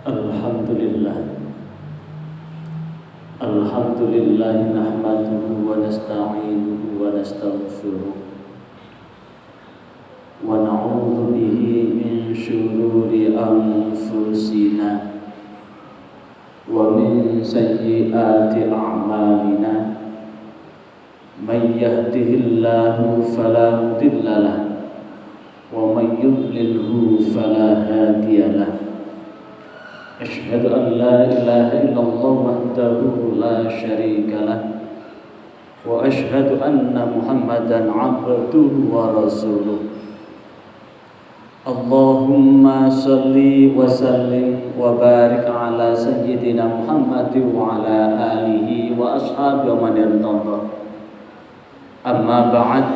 Alhamdulillah. Alhamdulillah nahmaduhu wa nasta'inuhu wa nastaghfiruh wa na'udzu bihi min syururi anfusina wa min sayyiati a'malina. May yahdihillahu fala mudilla lahu wa may yudlilhu fala hadiya lahu. Asyhadu an la ilaha illallah wahdahu la syarika lah wa asyhadu anna Muhammadan abduhu wa rasuluh. Allahumma salli wa sallim wa barik ala sayyidina Muhammad wa ala alihi wa ashabihi wa man irtada. Amma ba'd,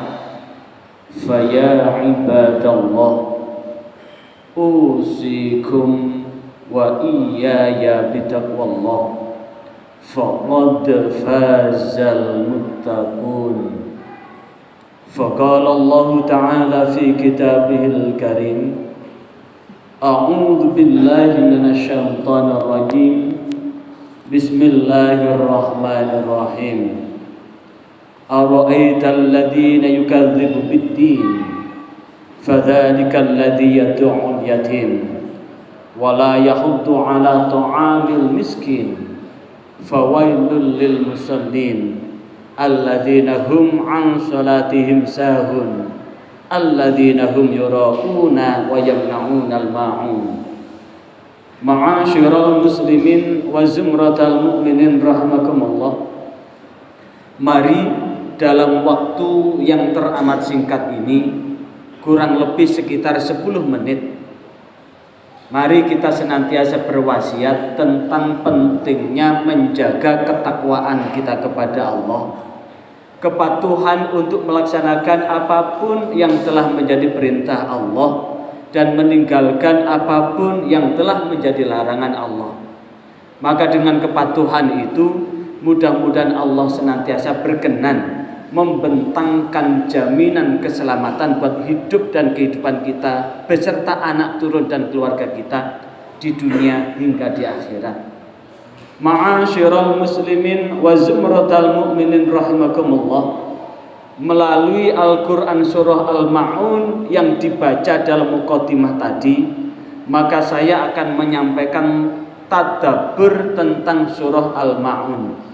fa ya ibadallah, usikum wa iyaya bitaqwallah, faqad fazal muttaqun. Faqala Allah Ta'ala fi kitabihil karim, a'udzu billahi minasy syaithanir rajim. Bismillahirrahmanirrahim. Ara'aital ladzina yukadzibu bid-din, fadzalika alladzi yad'ul yatim wa la yahuddu ala ta'amil miskin, fawailul lil musallin alladzina hum an salatihim sahun alladzina hum yura'una wa yamna'unal ma'un. Ma'asyiral muslimin wa zumratal mu'minin rahimakumullah. Mari dalam waktu yang teramat singkat ini, kurang lebih sekitar 10 menit, mari kita senantiasa berwasiat tentang pentingnya menjaga ketakwaan kita kepada Allah, kepatuhan untuk melaksanakan apapun yang telah menjadi perintah Allah dan meninggalkan apapun yang telah menjadi larangan Allah. Maka dengan kepatuhan itu, mudah-mudahan Allah senantiasa berkenan membentangkan jaminan keselamatan buat hidup dan kehidupan kita beserta anak turun dan keluarga kita di dunia hingga di akhirat. Ma'asyiral muslimin wa zumratal mu'minin rahimakumullah. Melalui Al-Quran surah Al-Ma'un yang dibaca dalam muqaddimah tadi, maka saya akan menyampaikan tadabbur tentang surah Al-Ma'un.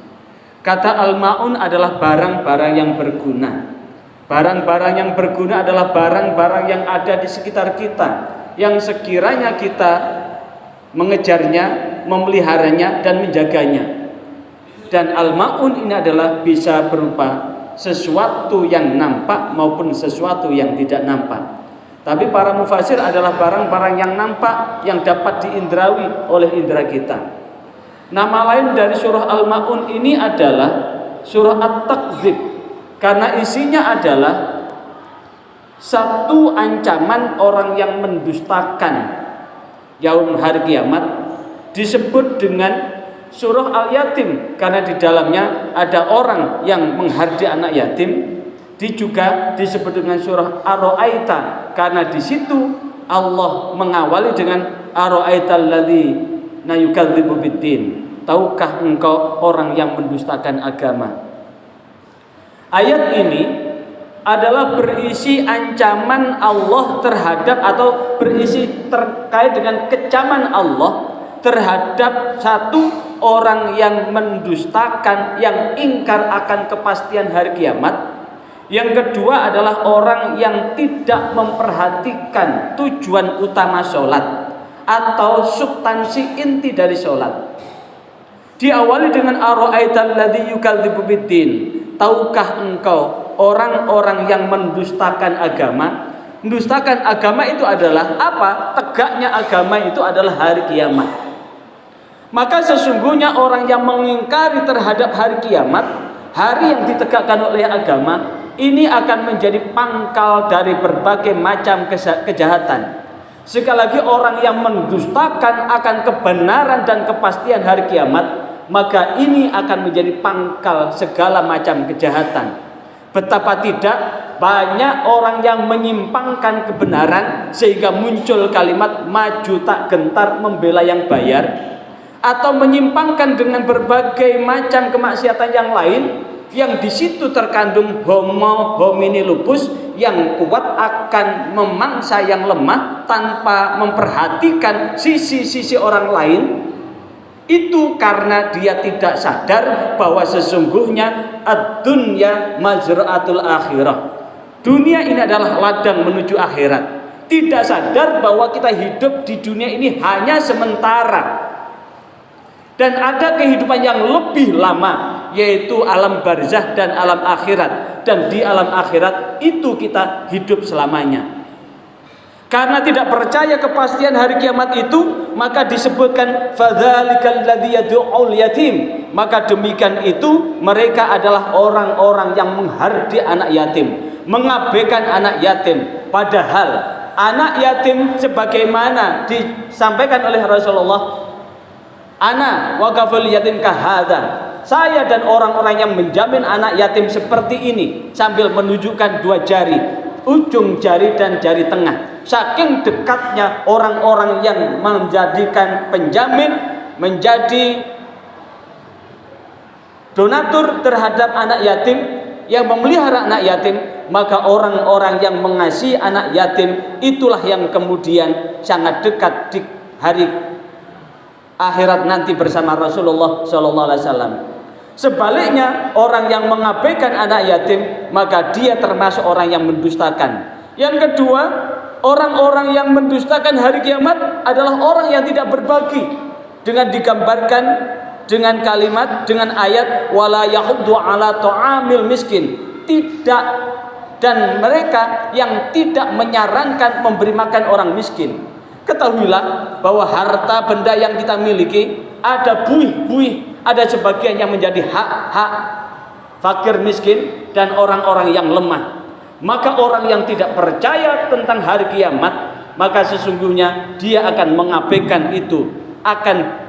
Kata Al-Ma'un adalah barang-barang yang berguna. Barang-barang yang berguna adalah barang-barang yang ada di sekitar kita, yang sekiranya kita mengejarnya, memeliharanya dan menjaganya. Dan Al-Ma'un ini adalah bisa berupa sesuatu yang nampak maupun sesuatu yang tidak nampak. Tapi para mufasir adalah barang-barang yang nampak yang dapat diindrawi oleh indera kita. Nama lain dari surah Al-Ma'un ini adalah surah At-Takdzib, karena isinya adalah satu ancaman orang yang mendustakan yaum hari kiamat. Disebut dengan surah Al-Yatim karena di dalamnya ada orang yang menghardi anak yatim. Juga disebut dengan surah Ar-Ra'aita karena di situ Allah mengawali dengan Ar-Ra'aital ladzina yukadzibu bid-din. Tahukah engkau orang yang mendustakan agama? Ayat ini adalah berisi ancaman Allah terhadap, atau berisi terkait dengan kecaman Allah terhadap satu orang yang mendustakan, yang ingkar akan kepastian hari kiamat. Yang kedua adalah orang yang tidak memperhatikan tujuan utama sholat atau substansi inti dari sholat. Diawali dengan ara'aital ladzi yukadzibu bid-din. Tahukah engkau orang-orang yang mendustakan agama? Mendustakan agama itu adalah apa? Tegaknya agama itu adalah hari kiamat. Maka sesungguhnya orang yang mengingkari terhadap hari kiamat, hari yang ditegakkan oleh agama, ini akan menjadi pangkal dari berbagai macam kejahatan. Sekali lagi, orang yang mendustakan akan kebenaran dan kepastian hari kiamat, maka ini akan menjadi pangkal segala macam kejahatan. Betapa tidak banyak orang yang menyimpangkan kebenaran sehingga muncul kalimat maju tak gentar membela yang bayar, atau menyimpangkan dengan berbagai macam kemaksiatan yang lain yang di situ terkandung homo homini lupus, yang kuat akan memangsa yang lemah tanpa memperhatikan sisi-sisi orang lain. Itu karena dia tidak sadar bahwa sesungguhnya ad-dunya mazra'atul akhirah. Dunia ini adalah ladang menuju akhirat. Tidak sadar bahwa kita hidup di dunia ini hanya sementara. Dan ada kehidupan yang lebih lama, yaitu alam barzah dan alam akhirat. Dan di alam akhirat itu kita hidup selamanya. Karena tidak percaya kepastian hari kiamat itu, maka disebutkan fadzalikal ladzi yad'ul yatim. Maka demikian itu mereka adalah orang-orang yang menghardi anak yatim, mengabaikan anak yatim. Padahal anak yatim sebagaimana disampaikan oleh Rasulullah, ana wa kafil yatim kahadza, saya dan orang-orang yang menjamin anak yatim seperti ini, sambil menunjukkan dua jari, ujung jari dan jari tengah. Saking dekatnya orang-orang yang menjadikan penjamin, menjadi donatur terhadap anak yatim, yang memelihara anak yatim, maka orang-orang yang mengasihi anak yatim itulah yang kemudian sangat dekat di hari akhirat nanti bersama Rasulullah SAW. Sebaliknya, orang yang mengabaikan anak yatim, maka dia termasuk orang yang mendustakan. Yang kedua, orang-orang yang mendustakan hari kiamat adalah orang yang tidak berbagi, dengan digambarkan dengan kalimat, dengan ayat wala yahuddu ala ta'amil miskin. Tidak, dan mereka yang tidak menyarankan memberi makan orang miskin. Ketahuilah bahwa harta benda yang kita miliki ada buih-buih, ada sebagian yang menjadi hak-hak fakir miskin dan orang-orang yang lemah. Maka orang yang tidak percaya tentang hari kiamat, maka sesungguhnya dia akan mengabaikan itu, akan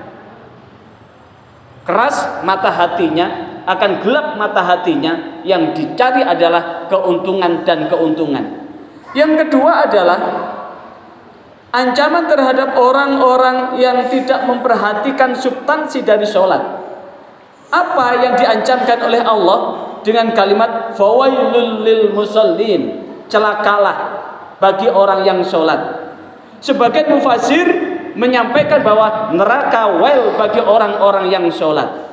keras mata hatinya, akan gelap mata hatinya. Yang dicari adalah keuntungan dan keuntungan. Yang kedua adalah ancaman terhadap orang-orang yang tidak memperhatikan substansi dari sholat. Apa yang diancamkan oleh Allah dengan kalimat fawailul lil musallin, celakalah bagi orang yang sholat. Sebagian mufasir menyampaikan bahwa neraka wail bagi orang-orang yang sholat.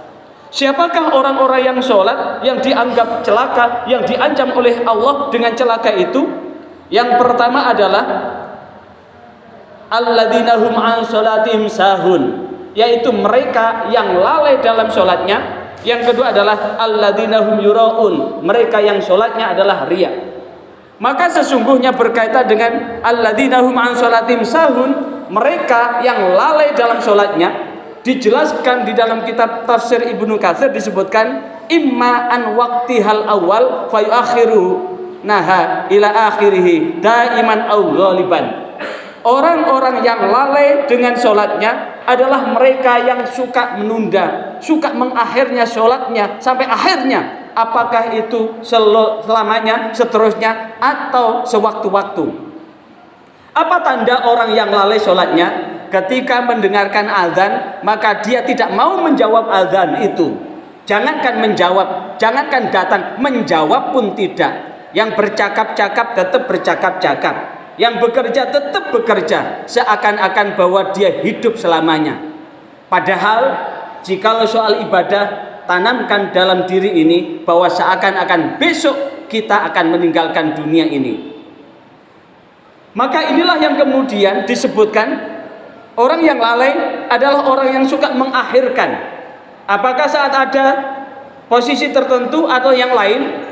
Siapakah orang-orang yang sholat yang dianggap celaka, yang diancam oleh Allah dengan celaka itu? Yang pertama adalah alladzina hum an sholatihim sahun, yaitu mereka yang lalai dalam sholatnya. Yang kedua adalah alladzina hum yuraun, mereka yang sholatnya adalah riya. Maka sesungguhnya berkaitan dengan alladzina hum an sholatihim sahun, mereka yang lalai dalam sholatnya, dijelaskan di dalam kitab tafsir Ibnu Katsir, disebutkan imma an waqtihal awal fayuakhiru naha ila akhirih daiman aw ghaliban. Orang-orang yang lalai dengan sholatnya adalah mereka yang suka menunda, suka mengakhirnya sholatnya sampai akhirnya. Apakah itu selamanya, seterusnya, atau sewaktu-waktu? Apa tanda orang yang lalai sholatnya? Ketika mendengarkan azan, maka dia tidak mau menjawab azan itu. Jangankan menjawab, jangankan datang, menjawab pun tidak. Yang bercakap-cakap tetap bercakap-cakap, yang bekerja tetap bekerja, seakan-akan bahwa dia hidup selamanya. Padahal jikalau soal ibadah, tanamkan dalam diri ini bahwa seakan-akan besok kita akan meninggalkan dunia ini. Maka inilah yang kemudian disebutkan orang yang lalai adalah orang yang suka mengakhirkan. Apakah saat ada posisi tertentu atau yang lain?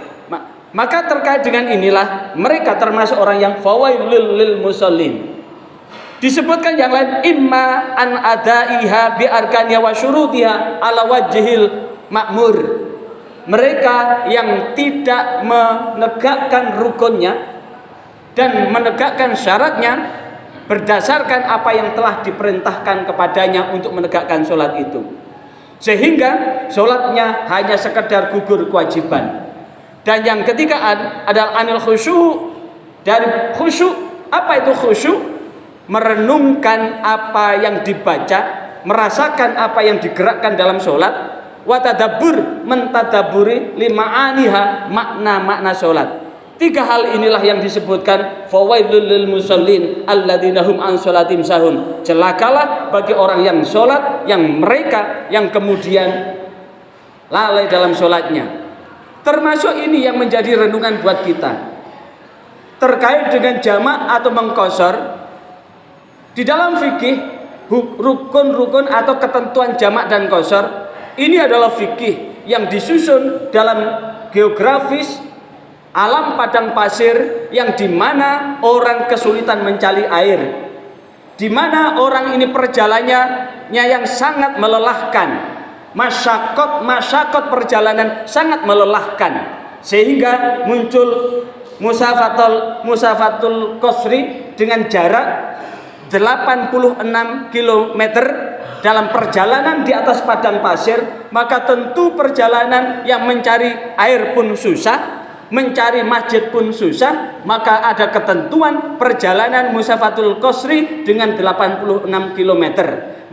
Maka terkait dengan inilah mereka termasuk orang yang fawailul lil musallin. Disebutkan yang lain imma an adaiha bi arkaniha wa syurutiha ala wajhil ma'mur. Mereka yang tidak menegakkan rukunnya dan menegakkan syaratnya berdasarkan apa yang telah diperintahkan kepadanya untuk menegakkan sholat itu, sehingga sholatnya hanya sekedar gugur kewajiban. Dan yang ketiga adalah anil khusyuk. Dari khusyuk, apa itu khusyuk? Merenungkan apa yang dibaca, merasakan apa yang digerakkan dalam sholat, wa tadabbur, mentadaburi lima'aniha, makna-makna sholat. Tiga hal inilah yang disebutkan fawailul lil musallin alladzina hum an sholatim sahun. Celakalah bagi orang yang sholat, yang mereka yang kemudian lalai dalam sholatnya. Termasuk ini yang menjadi renungan buat kita terkait dengan jamak atau mengqashar. Di dalam fikih, rukun-rukun atau ketentuan jamak dan qashar ini adalah fikih yang disusun dalam geografis alam padang pasir, yang dimana orang kesulitan mencari air, dimana orang ini perjalanannya yang sangat melelahkan, masyakot perjalanan sangat melelahkan, sehingga muncul musafatul qasri dengan jarak 86 km dalam perjalanan di atas padang pasir. Maka tentu perjalanan yang mencari air pun susah, mencari masjid pun susah. Maka ada ketentuan perjalanan musafatul qasri dengan 86 km.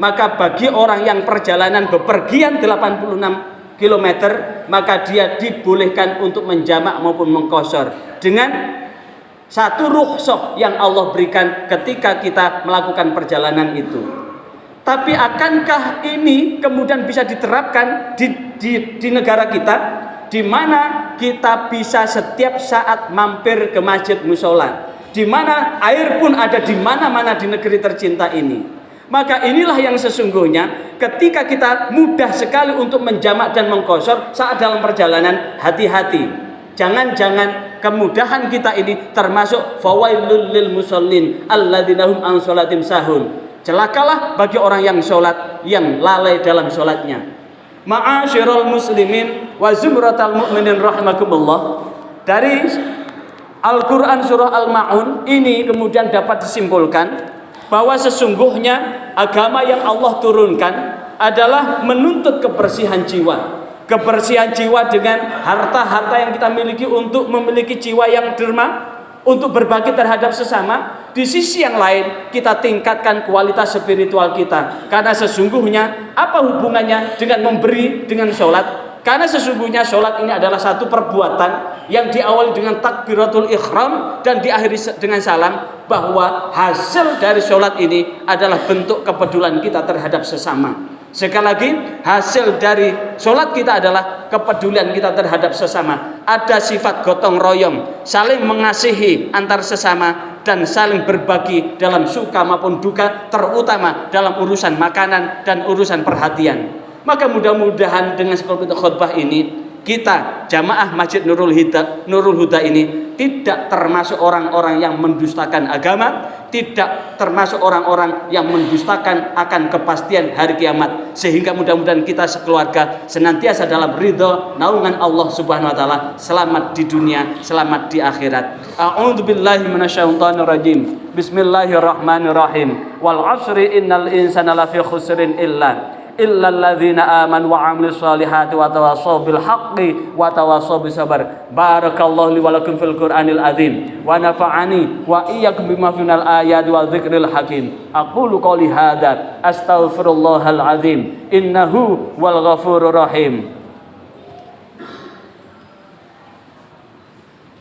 Maka bagi orang yang perjalanan bepergian 86 km, maka dia dibolehkan untuk menjamak maupun mengqashar dengan satu rukhsah yang Allah berikan ketika kita melakukan perjalanan itu. Tapi akankah ini kemudian bisa diterapkan di negara kita, di mana kita bisa setiap saat mampir ke masjid musola, di mana air pun ada di mana-mana di negeri tercinta ini? Maka inilah yang sesungguhnya ketika kita mudah sekali untuk menjamak dan mengqashar saat dalam perjalanan, hati-hati. Jangan-jangan kemudahan kita ini termasuk fawailul lil musallin alladzina hum an sholatim sahun. Celakalah bagi orang yang sholat, yang lalai dalam sholatnya. Ma'asyiral muslimin wa zumratal mu'minin rahimakumullah. Dari Al-Quran surah Al-Ma'un ini kemudian dapat disimpulkan bahwa sesungguhnya agama yang Allah turunkan adalah menuntut kebersihan jiwa. Kebersihan jiwa dengan harta-harta yang kita miliki untuk memiliki jiwa yang derma, untuk berbagi terhadap sesama. Di sisi yang lain kita tingkatkan kualitas spiritual kita. Karena sesungguhnya apa hubungannya dengan memberi dengan sholat? Karena sesungguhnya sholat ini adalah satu perbuatan yang diawali dengan takbiratul ikhram dan diakhiri dengan salam, bahwa hasil dari sholat ini adalah bentuk kepedulian kita terhadap sesama. Sekali lagi, hasil dari sholat kita adalah kepedulian kita terhadap sesama. Ada sifat gotong royong, saling mengasihi antar sesama, dan saling berbagi dalam suka maupun duka, terutama dalam urusan makanan dan urusan perhatian. Maka mudah-mudahan dengan seperti khutbah ini, kita jamaah Masjid Nurul Huda ini tidak termasuk orang-orang yang mendustakan agama, tidak termasuk orang-orang yang mendustakan akan kepastian hari kiamat. Sehingga mudah-mudahan kita sekeluarga senantiasa dalam ridho naungan Allah Subhanahu wa taala, selamat di dunia, selamat di akhirat. A'udzubillahi minasyaitonir rajim. Bismillahirrahmanirrahim. Wal 'ashri innal insana lafi khusrin illa alladzina amanu wa 'amilus solihati wa tawassaw bil haqqi wa tawassaw bis sabr. Barakallahu li wa lakum fil Qur'anil azim wa nafa'ani wa iyyakum bima final ayati wa dzikril hakim. Aqulu qouli hadza astaghfirullahal azim innahu wal ghafurur rahim.